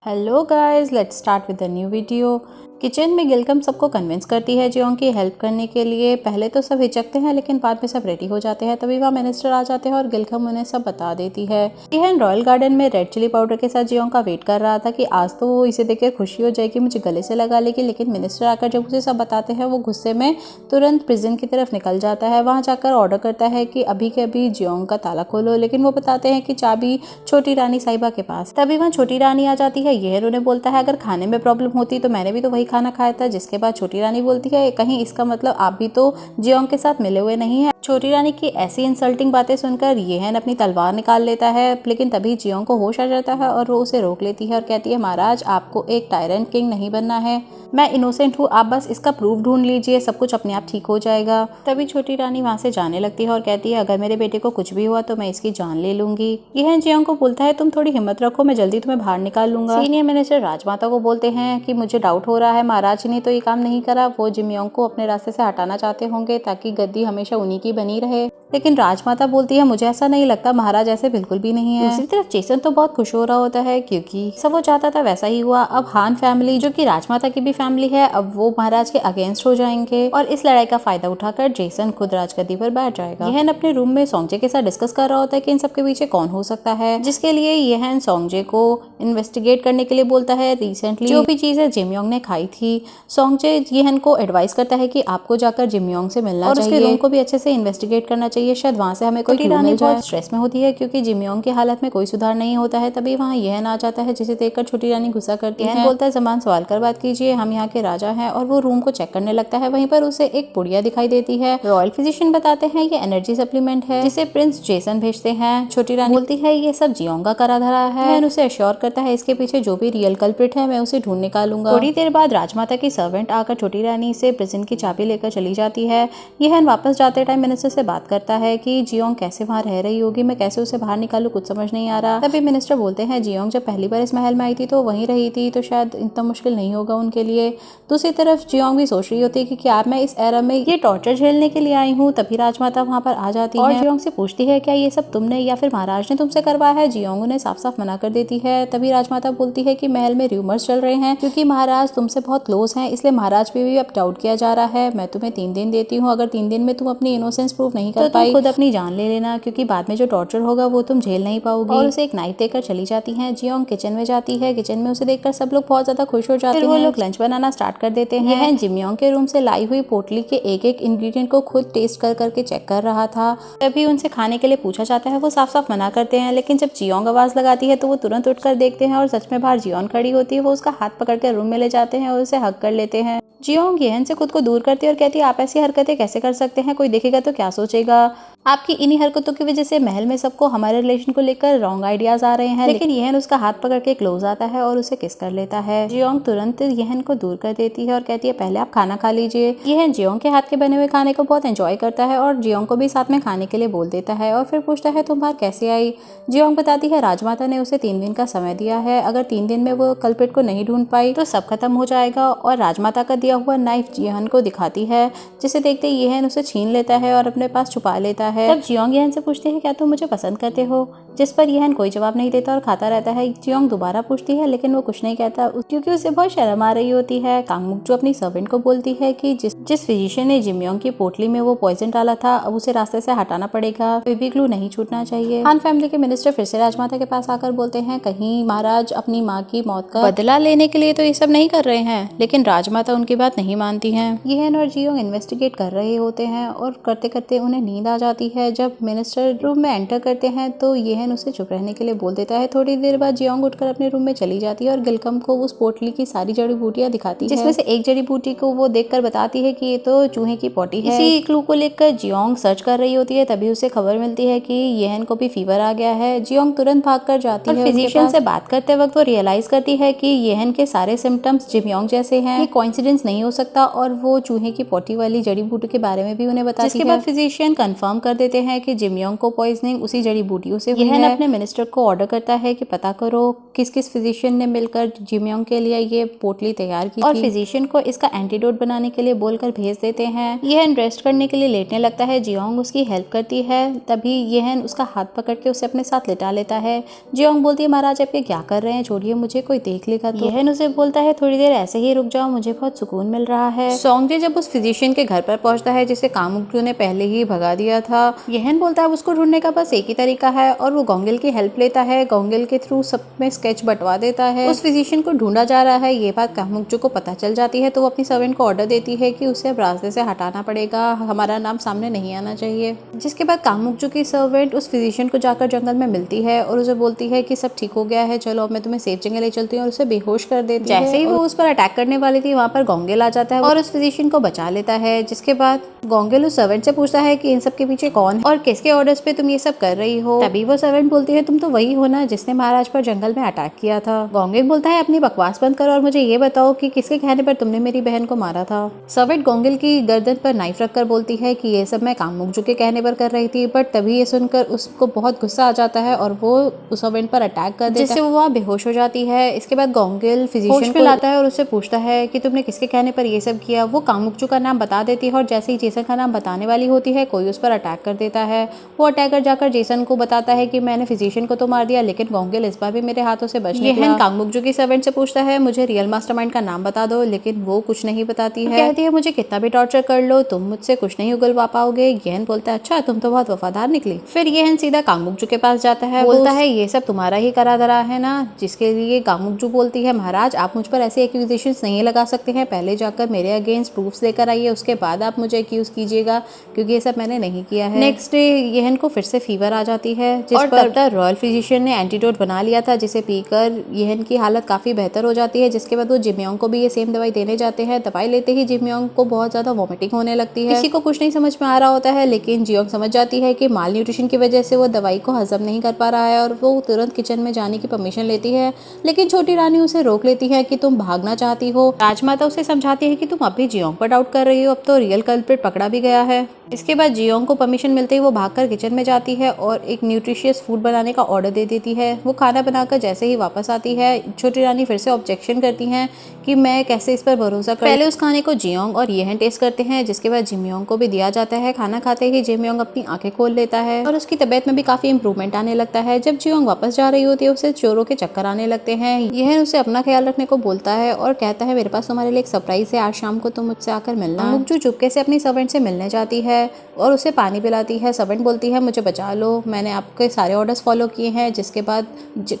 Hello guys, let's start with the new video. Kitchen में गिलकम सबको convince करती है जियोंग की हेल्प करने के लिए। पहले तो सब हिचकते हैं लेकिन बाद में सब रेडी हो जाते हैं। तभी वहाँ मिनिस्टर आ जाते हैं और गिलकम उन्हें सब बता देती है। यह रॉयल गार्डन में रेड चिली पाउडर के साथ जियोंग का वेट कर रहा था कि आज तो वो इसे देखकर खुशी हो जाएगी, मुझे गले से लगा लेगी। लेकिन मिनिस्टर आकर जब उसे सब बताते हैं वो गुस्से में तुरंत प्रिजन की तरफ निकल जाता है। वहाँ जाकर ऑर्डर करता है कि अभी के अभी जियोंग का ताला खोलो, लेकिन वो बताते हैं कि चाबी छोटी रानी साहिबा के पास। तभी वहाँ छोटी रानी आ जाती है। यह उन्हें बोलता है अगर खाने में प्रॉब्लम होती तो मैंने भी तो वही खाना खाया था। जिसके बाद छोटी रानी बोलती है कहीं इसका मतलब आप भी तो जियोंग के साथ मिले हुए नहीं है। छोटी रानी की ऐसी इंसल्टिंग बातें सुनकर येहन अपनी तलवार निकाल लेता है, लेकिन तभी जियोंग को होश आ जाता है और वो उसे रोक लेती है और कहती है महाराज आपको एक टायरेंट किंग नहीं बनना है, मैं इनोसेंट हूँ, आप बस इसका प्रूफ ढूंढ लीजिए, सब कुछ अपने आप ठीक हो जाएगा। तभी छोटी रानी वहाँ से जाने लगती है और कहती है अगर मेरे बेटे को कुछ भी हुआ तो मैं इसकी जान ले लूंगी। यह जियोंग को बोलता है तुम थोड़ी हिम्मत रखो, मैं जल्दी तुम्हें बाहर निकाल लूंगा। सीनियर मिनिस्टर राजमाता को बोलते हैं कि मुझे डाउट हो रहा है महाराज ने तो ये काम नहीं करा, वो जियोंग को अपने रास्ते से हटाना चाहते होंगे ताकि गद्दी हमेशा उन्हीं की बनी रहे। लेकिन राजमाता बोलती है मुझे ऐसा नहीं लगता, महाराज ऐसे बिल्कुल भी नहीं है। दूसरी तरफ जेसन तो बहुत खुश हो रहा होता है क्योंकि सब वो चाहता था वैसा ही हुआ। अब हान फैमिली जो कि राजमाता की भी फैमिली है, अब वो महाराज के अगेंस्ट हो जाएंगे और इस लड़ाई का फायदा उठाकर जेसन खुद राजगद्दी पर बैठ जाएगा। यहन अपने रूम में सोंगजे के साथ डिस्कस कर रहा होता है कि इन सबके पीछे कौन हो सकता है, जिसके लिए यहन सोंगजे को इन्वेस्टिगेट करने के लिए बोलता है। रिसेंटली जो भी चीजें जिमयोंग ने खाई थी, सोंगजे यहन को एडवाइस करता है कि आपको जाकर जिमयोंग से मिलना और चाहिए, उसके रूम को भी अच्छे से इन्वेस्टिगेट करना चाहिए, शायद वहां से हमें कोई क्लू मिल जाए। स्ट्रेस में होती है क्योंकि जिमयोंग की हालत में कोई सुधार नहीं होता है। तभी वहाँ यहन आ जाता है जिसे देखकर छोटी रानी गुस्सा करती है। बोलता है जमान सवाल कर बात कीजिए, हम यहाँ के राजा हैं, और वो रूम को चेक करने लगता है। वहीं पर उसे एक पुड़िया दिखाई देती है। रॉयल फिजिशियन बताते हैं ये एनर्जी सप्लीमेंट है जिसे प्रिंस जेसन भेजते हैं। छोटी रानी बोलती है ये सब जियोंग का करा धरा है। उसे अश्योर करता है इसके पीछे जो भी रियल कल्प्रिट है मैं उसे ढूंढ निकालूंगा। थोड़ी देर बाद राजमाता की सर्वेंट आकर छोटी रानी से प्रिजन की चाबी लेकर चली जाती है। यहन वापस जाते टाइम मिनिस्टर से बात करता है कि जियोंग कैसे वहाँ रह रही होगी, मैं कैसे उसे बाहर निकालूं, कुछ समझ नहीं आ रहा। तभी मिनिस्टर बोलते हैं जियोंग जब पहली बार इस महल में आई थी तो वहीं रही थी, तो शायद इतना मुश्किल नहीं होगा उनके लिए। दूसरी तरफ जियोंग भी सोच रही होती है कि क्या मैं इस एरा में ये टॉर्चर झेलने के लिए आई हूँ। तभी राजमाता वहाँ पर आ जाती है और जियोंग से पूछती है क्या ये सब तुमने या फिर महाराज ने तुमसे करवाया है। जियोंग उन्हें साफ साफ मना कर देती है। तभी राजमाता बोलती है कि महल में रूमर्स चल रहे हैं क्योंकि महाराज तुमसे बहुत क्लोज हैं, इसलिए महाराज पे भी अब डाउट किया जा रहा है। मैं तुम्हें 3 दिन देती हूँ, अगर 3 दिन में तुम अपनी इनोसेंस प्रूव नहीं कर पाई तो खुद अपनी जान ले लेना, क्योंकि बाद में जो टॉर्चर होगा वो तुम झेल नहीं पाओगी। और उसे एक नाइफ देकर चली जाती है। जियोंग किचन में जाती है। किचन में उसे देखकर सब लोग बहुत ज्यादा खुश हो जाते हैं। वो लोग लंच बनाना स्टार्ट कर देते हैं। यह जिमयोंग के रूम से लाई हुई पोटली के एक एक इंग्रेडिएंट को खुद टेस्ट कर करके चेक कर रहा था। तभी उनसे खाने के लिए पूछा जाता है, वो साफ साफ मना करते हैं। लेकिन जब जियोंग आवाज लगाती है तो वो तुरंत उठकर देखते हैं और सच में बाहर जियोंग खड़ी होती है। वो उसका हाथ पकड़कर रूम में ले जाते हैं और उसे हग कर लेते हैं। जियोंग यहन से खुद को दूर करती है और कहती है आप ऐसी हरकतें कैसे कर सकते हैं, कोई देखेगा तो क्या सोचेगा। आपकी इन्हीं हरकतों की वजह से महल में सबको हमारे रिलेशन को लेकर रॉन्ग आइडियाज आ रहे हैं। लेकिन यहन उसका हाथ पकड़ के क्लोज आता है और उसे किस कर लेता है। जियोंग तुरंत यहन को दूर कर देती है और कहती है पहले आप खाना खा लीजिए। यहन जियोंग के हाथ के बने हुए खाने को बहुत एंजॉय करता है और जियोंग को भी साथ में खाने के लिए बोल देता है और फिर पूछता है तुम बाहर कैसे आई। जियोंग बताती है राजमाता ने उसे 3 दिन का समय दिया है, अगर 3 दिन में वो कल्प्रिट को नहीं ढूंढ पाई तो सब खत्म हो जाएगा। और राजमाता का दिया हुआ नाइफ यहन को दिखाती है, जिसे देखते ही यहन उसे छीन लेता है और अपने पास छुपा लेता है। तब जियोंग यहन से पूछते हैं क्या तुम मुझे पसंद करते हो, जिस पर यहन कोई जवाब नहीं देता और खाता रहता है। जियोंग दोबारा पूछती है लेकिन वो कुछ नहीं कहता क्योंकि उसे बहुत शर्म आ रही होती है। कांगमुक जो अपनी सर्वेंट को बोलती है कि जिस फिजिशियन ने जिमयोंग की पोटली में वो पॉइजन डाला था अब उसे रास्ते से हटाना पड़ेगा, कोई भी क्लू नहीं छूटना चाहिए। हान फैमिली के मिनिस्टर फिर से राजमाता के पास आकर बोलते हैं कहीं महाराज अपनी माँ की मौत का बदला लेने के लिए तो ये सब नहीं कर रहे हैं। लेकिन राजमाता उनकी बात नहीं मानती है। यहन और जियोंग इन्वेस्टिगेट कर रहे होते हैं और करते करते उन्हें नींद आ जाती है। जब मिनिस्टर रूम में एंटर करते हैं तो यहन उसे चुप रहने के लिए बोल देता है। थोड़ी देर बाद जियोंग उठकर अपने रूम में चली जाती है और गिलकम को उस पोटली की सारी जड़ी बूटियां दिखाती है, जिसमें से एक जड़ी बूटी को वो देखकर बताती है कि ये तो चूहे की पोटी है। इसी क्लू को लेकर जियोंग सर्च कर रही होती है। तभी उसे खबर मिलती है कि यहन को भी फीवर आ गया है। जियोंग तुरंत भागकर जाती है। फिजिशियन से बात करते वक्त वो रियलाइज करती है कि यहन के सारे सिम्टम्स जिमयोंग जैसे हैं, ये कोइंसिडेंस नहीं हो सकता। और वो चूहे की पोटी वाली जड़ी बूटी के बारे में भी उन्हें बताती है। जिसके बाद फिजिशियन कंफर्म कर देते हैं कि जिमयोंग को पॉइजनिंग उसी जड़ी बूटियों से हुई येहन अपने मिनिस्टर को ऑर्डर करता है कि पता करो किस किस फिजिशियन ने मिलकर जिमयोंग के लिए ये पोटली तैयार की और फिजिशियन को इसका एंटीडोट बनाने के लिए बोलकर भेज देते हैं। येहन रेस्ट करने के लिए लेटने लगता है, जियोंग उसकी हेल्प करती है। तभी येहन उसका हाथ पकड़ के उसे अपने साथ लिटा लेता है। जियोंग बोलती है महाराज आप ये क्या कर रहे हैं, छोड़िए मुझे, कोई देख लेगा तो। येहन उसे बोलता है थोड़ी देर ऐसे ही रुक जाओ, मुझे बहुत सुकून मिल रहा है। सोंगजे जब उस फिजिशियन के घर पर पहुंचता है जिसे कामुकजू ने पहले ही भगा दिया था, येहन बोलता है उसको ढूंढने का बस एक ही तरीका है और वो गोंगिल की हेल्प लेता है। गोंगिल के थ्रू सब में स्केच बंटवा देता है। उस फिजिशियन को ढूंढा जा रहा है, ये बात कामुकजू को पता चल जाती है तो वो अपनी सर्वेंट को ऑर्डर देती है कि उसे अब रास्ते से हटाना पड़ेगा, हमारा नाम सामने नहीं आना चाहिए। जिसके बाद कामुकजू की सर्वेंट उस फिजिशियन को जाकर जंगल में मिलती है और उसे बोलती है कि सब ठीक हो गया है, चलो अब मैं तुम्हें सेफ जगह ले चलती हूँ और उसे बेहोश कर देती है। जैसे ही वो उस पर अटैक करने वाली थी वहाँ पर गोंगिल आ जाता है और उस फिजिशियन को बचा लेता है। जिसके बाद गोंगिल उस सर्वेंट से पूछता है कि इन सब के पीछे कौन और किसके ऑर्डर्स पे तुम ये सब कर रही हो। तभी वो सर्वेंट बोलती है तुम तो वही हो ना जिसने महाराज पर जंगल में अटैक किया था। गोंगिल बोलता है अपनी बकवास बंद करो और मुझे ये बताओ कि किसके कहने पर तुमने मेरी बहन को मारा था। सर्वेंट गोंगिल की गर्दन पर नाइफ रखकर बोलती है कि ये सब मैं कामुकजू के कहने पर कर रही थी, बट तभी ये सुनकर उसको बहुत गुस्सा आ जाता है और वो उस सर्वेंट पर अटैक कर देता है, जिससे वो वहाँ बेहोश हो जाती है। इसके बाद गोंगिल फिजिशियन को लाता है और उससे पूछता है कि तुमने किसके कहने पर ये सब किया। वो कामुकजू का नाम बता देती है और जैसे ही जेसन का नाम बताने वाली होती है कोई उस पर अटैक कर देता है। वो अटैकर जाकर जेसन को बताता है कि मैंने फिजिशियन को तो मार दिया लेकिन गोंगिल इस बार भी मेरे हाथों से बच निकला। येहन कामुकजू की सर्वेंट से पूछता है मुझे रियल मास्टरमाइंड का नाम बता दो, लेकिन वो कुछ नहीं बताती है। कहती है मुझे कितना भी टॉर्चर कर लो तुम मुझसे कुछ नहीं उगलवा पाओगे। येहन बोलता है अच्छा तुम तो बहुत वफादार निकली। फिर येहन सीधा कामुकजू के पास जाता है, बोलता है ये सब तुम्हारा ही करा धरा है ना। जिसके लिए कामुकजू बोलती है महाराज आप मुझ पर ऐसे एक्यूजेशंस नहीं लगा सकते हैं, पहले जाकर मेरे अगेंस्ट प्रूफ्स लेकर आइए, उसके बाद आप मुझे एक्यूज कीजिएगा क्योंकि ये सब मैंने नहीं किया है। नेक्स्ट डे येहन को फिर से फीवर आ जाती है जिस पर तब तक रॉयल फिजिशियन ने एंटीडोट बना लिया था जिसे पीकर येहन की हालत काफी बेहतर हो जाती है। जिसके बाद वो जिमयोंग को भी ये सेम दवाई देने जाते हैं। दवाई लेते ही जिमयोंग को बहुत ज्यादा वॉमिटिंग होने लगती है। किसी को कुछ नहीं समझ में आ रहा होता है लेकिन जियोंग समझ जाती है कि माल न्यूट्रिशन की वजह से वो दवाई को हजम नहीं कर पा रहा है और वो तुरंत किचन में जाने की परमिशन लेती है, लेकिन छोटी रानी उसे रोक लेती है कि तुम भागना चाहती हो। राजमाता उसे समझाती है कि तुम अभी जियोंग पर डाउट कर रही हो, अब तो रियल कल्प्रिट पकड़ा भी गया है। इसके बाद जियोंग को परमिशन मिलते ही वो भागकर किचन में जाती है और एक न्यूट्रिशियस फूड बनाने का ऑर्डर दे देती है। वो खाना बनाकर जैसे ही वापस आती है छोटी रानी फिर से ऑब्जेक्शन करती हैं कि मैं कैसे इस पर भरोसा कर। पहले उस खाने को जियोंग और येहन टेस्ट करते हैं जिसके बाद जिमयोंग को भी दिया जाता है। खाना खाते ही जिमयोंग अपनी आंखें खोल लेता है और उसकी तबीयत में भी काफी इंप्रूवमेंट आने लगता है। जब जियोंग वापस जा रही होती है उसे चोरों के चक्कर आने लगते हैं। येहन उसे अपना ख्याल रखने को बोलता है और कहता है मेरे पास तुम्हारे लिए एक सरप्राइज है, आज शाम को तुम मुझसे आकर मिलना। कामुकजू चुपके से अपनी सर्वेंट से मिलने जाती है और उसे पानी पिलाती है। सर्वेंट बोलती है मुझे बचा लो, मैंने आपके सारे ऑर्डर्स फॉलो किए हैं। जिसके बाद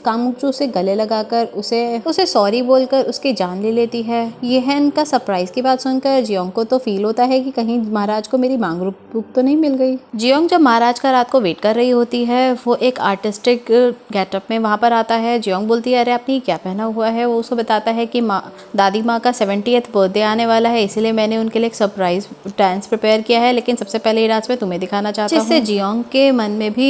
कामुकजू उसे गले लगाकर उसे सॉरी बोलकर उसकी जान ले लेती है। येहन का सरप्राइज की बात सुनकर जियोंग को तो फील होता है कि कहीं महाराज को मेरी मांग बुक तो नहीं मिल गई। जियोंग जब महाराज का रात को वेट कर रही होती है वो एक आर्टिस्टिक गेटअप में वहाँ पर आता है। जियोंग बोलती है अरे आपने क्या पहना हुआ है। वो उसको बताता है कि दादी माँ का 70th बर्थडे आने वाला है, इसलिए मैंने उनके लिए एक सरप्राइज डांस प्रिपेयर किया है, लेकिन सबसे पहले ये डांस मैं तुम्हें दिखाना चाहता हूँ। जिससे जियोंग के मन में भी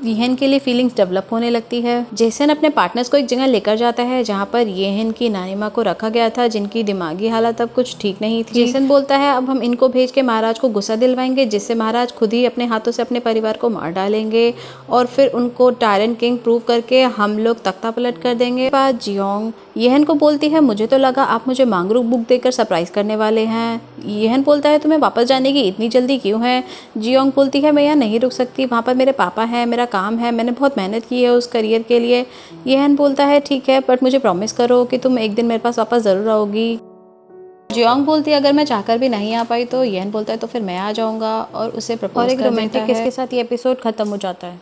येहन के लिए फीलिंग्स डेवलप होने लगती है। जेसन अपने पार्टनर्स को एक जगह लेकर जाता है जहाँ पर येहन की नानी माँ को रखा गया था जिनकी दिमागी हालत अब कुछ ठीक नहीं थी। जेसन बोलता है अब हम इनको भेज के महाराज को गुस्सा दिलवाएंगे जिससे महाराज खुद ही अपने हाथों से अपने परिवार को मार डालेंगे और फिर उनको टायरेंट किंग प्रूव करके हम लोग तख्ता पलट कर देंगे। बाद जियोंग येहन को बोलती है मुझे तो लगा आप मुझे मांगरूक बुक देकर सरप्राइज करने वाले हैं। येहन बोलता है तुम्हें वापस जाने की इतनी जल्दी क्यों है। जियोंग बोलती है मैं यहाँ नहीं रुक सकती, वहाँ पर मेरे पापा हैं, मेरा काम है, मैंने बहुत मेहनत की है उस करियर के लिए। येहन बोलता है ठीक है बट मुझे प्रॉमिस करो कि तुम एक दिन मेरे पास वापस ज़रूर आओगी। जियोंग बोलती है अगर मैं चाहकर भी नहीं आ पाई तो येहन बोलता है तो फिर मैं आ जाऊँगा और उसे प्रपोज कर देता है। और एक रोमांटिक किस के साथ ये एपिसोड खत्म हो जाता है।